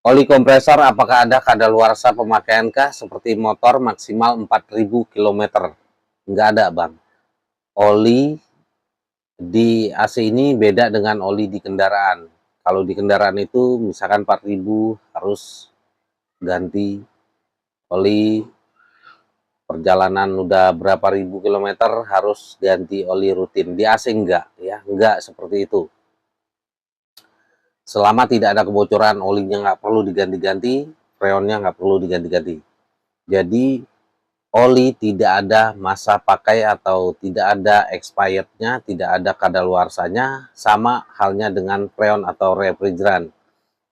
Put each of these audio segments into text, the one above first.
Oli kompresor apakah ada kadaluarsa pemakaiankah seperti motor maksimal 4.000 km? Nggak ada, Bang. Oli di AC ini beda dengan oli di kendaraan. Kalau di kendaraan itu misalkan 4.000 harus ganti oli, perjalanan udah berapa ribu kilometer harus ganti oli rutin. Di AC enggak ya, enggak seperti itu. Selama tidak ada kebocoran, olinya nggak perlu diganti-ganti, freonnya nggak perlu diganti-ganti. Jadi oli tidak ada masa pakai atau tidak ada expirednya, tidak ada kadaluarsanya, sama halnya dengan freon atau refrigeran.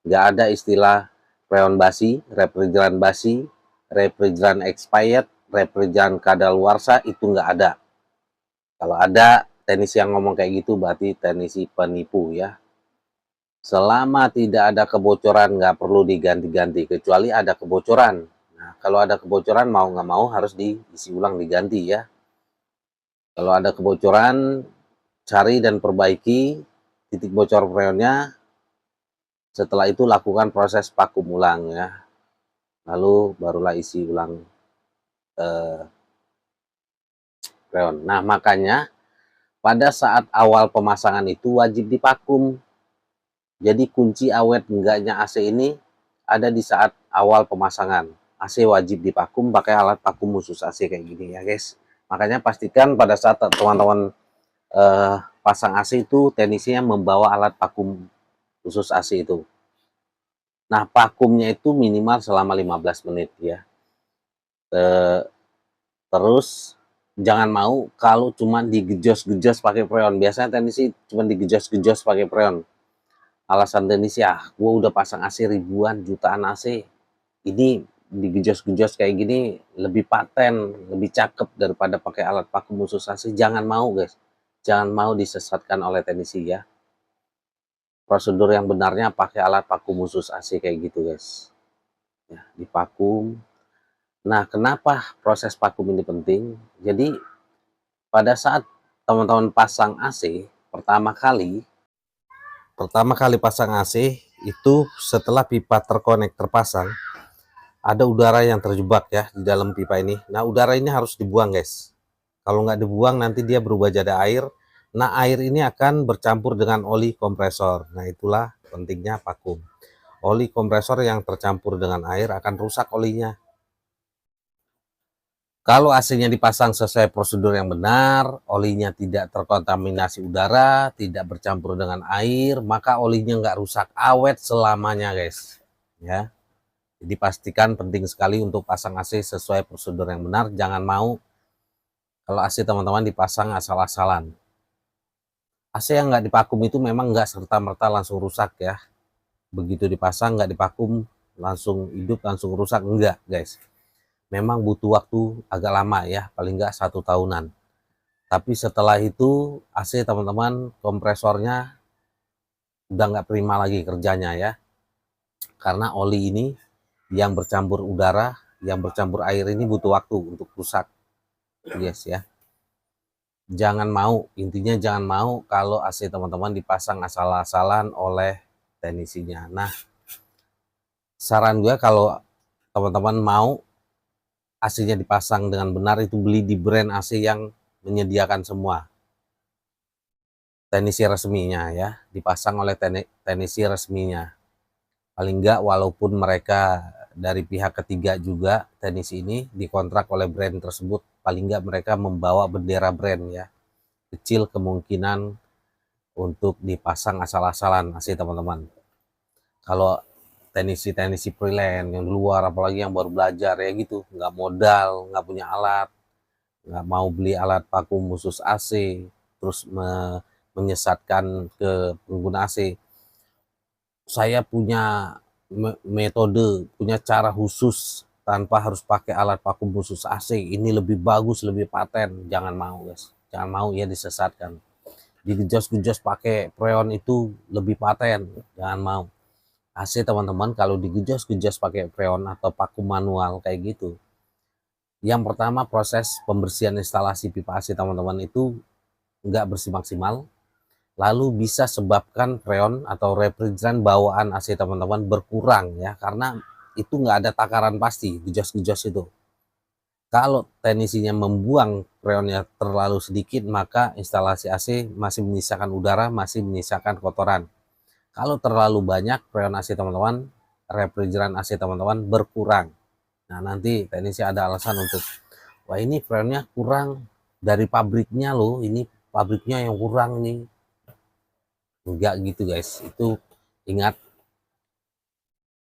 Nggak ada istilah freon basi, refrigeran expired, refrigeran kadaluarsa, itu nggak ada. Kalau ada teknisi yang ngomong kayak gitu berarti teknisi penipu ya. Selama tidak ada kebocoran nggak perlu diganti-ganti, kecuali ada kebocoran. Nah, kalau ada kebocoran mau nggak mau harus diisi ulang, diganti ya. Kalau ada kebocoran, cari dan perbaiki titik bocor freonnya. Setelah itu lakukan proses vakum ulang ya. Lalu barulah isi ulang freon. Nah, makanya pada saat awal pemasangan itu wajib divakum. Jadi kunci awet enggaknya AC ini ada di saat awal pemasangan. AC wajib divakum pakai alat vakum khusus AC kayak gini ya guys. Makanya pastikan pada saat teman-teman pasang AC itu teknisinya membawa alat vakum khusus AC itu. Nah, vakumnya itu minimal selama 15 menit ya. Terus jangan mau kalau cuma digejos-gejos pakai freon. Biasanya teknisi cuma digejos-gejos pakai freon. Alasan teknisi, gue udah pasang AC ribuan, jutaan AC. Ini digejos-gejos kayak gini lebih paten, lebih cakep daripada pakai alat vakum khusus AC. Jangan mau guys. Jangan mau disesatkan oleh teknisi ya. Prosedur yang benarnya pakai alat vakum khusus AC kayak gitu guys. Ya, divakum. Nah, kenapa proses vakum ini penting? Jadi pada saat teman-teman pasang AC pertama kali pasang AC itu setelah pipa terkonek terpasang, ada udara yang terjebak ya di dalam pipa ini. Nah, udara ini harus dibuang guys. Kalau nggak dibuang nanti dia berubah jadi air. Nah, air ini akan bercampur dengan oli kompresor. Nah, itulah pentingnya vakum. Oli kompresor yang tercampur dengan air akan rusak olinya. Kalau AC-nya dipasang sesuai prosedur yang benar, olinya tidak terkontaminasi udara, tidak bercampur dengan air, maka olinya nggak rusak, awet selamanya guys. Ya, jadi pastikan penting sekali untuk pasang AC sesuai prosedur yang benar. Jangan mau kalau AC teman-teman dipasang asal-asalan. AC yang nggak divakum itu memang nggak serta-merta langsung rusak ya. Begitu dipasang nggak divakum langsung hidup, langsung rusak, enggak guys. Memang butuh waktu agak lama ya, paling nggak 1 tahunan. Tapi setelah itu AC teman-teman kompresornya udah nggak prima lagi kerjanya ya. Karena oli ini yang bercampur udara, yang bercampur air ini butuh waktu untuk rusak. Yes ya. Jangan mau, intinya jangan mau kalau AC teman-teman dipasang asal-asalan oleh teknisinya. Nah, saran gue kalau teman-teman mau AC-nya dipasang dengan benar itu beli di brand AC yang menyediakan semua. Teknisi resminya ya, dipasang oleh teknisi resminya. Paling enggak walaupun mereka dari pihak ketiga juga teknisi ini dikontrak oleh brand tersebut, paling enggak mereka membawa bendera brand ya. Kecil kemungkinan untuk dipasang asal-asalan AC teman-teman. Kalau teknisi freelance yang di luar apalagi yang baru belajar ya gitu, nggak modal, nggak punya alat, nggak mau beli alat vakum khusus AC, terus menyesatkan ke pengguna AC. Saya punya metode, punya cara khusus tanpa harus pakai alat vakum khusus AC. Ini lebih bagus, lebih paten. Jangan mau guys, jangan mau ya disesatkan. Digejos-gejos pakai freon itu lebih paten, jangan mau. AC teman-teman kalau digejos-gejos pakai freon atau vakum manual kayak gitu, yang pertama proses pembersihan instalasi pipa AC teman-teman itu nggak bersih maksimal. lalu bisa sebabkan freon atau refrigeran bawaan AC teman-teman berkurang ya, karena itu nggak ada takaran pasti di jos-jos itu. Kalau teknisinya membuang freonnya terlalu sedikit, maka instalasi AC masih menyisakan udara, masih menyisakan kotoran. Kalau terlalu banyak freon AC teman-teman, refrigeran AC teman-teman berkurang. Nah, nanti teknisi ada alasan untuk, wah ini freonnya kurang dari pabriknya loh, ini pabriknya yang kurang nih. Enggak gitu guys, itu ingat,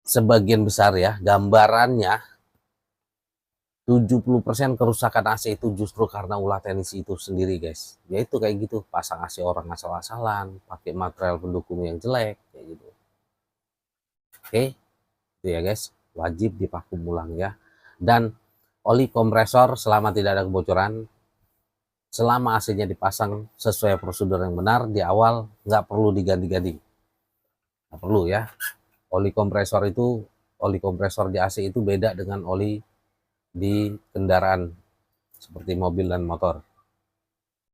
sebagian besar ya, gambarannya 70% kerusakan AC itu justru karena ulah teknisi itu sendiri guys. Ya itu kayak gitu, pasang AC orang asal-asalan, pakai material pendukung yang jelek kayak gitu. Oke, itu ya guys, wajib divakum ulang ya. Dan oli kompresor selama tidak ada kebocoran, selama AC-nya dipasang sesuai prosedur yang benar di awal, nggak perlu diganti-ganti. Nggak perlu ya. Oli kompresor itu, oli kompresor di AC itu beda dengan oli di kendaraan seperti mobil dan motor.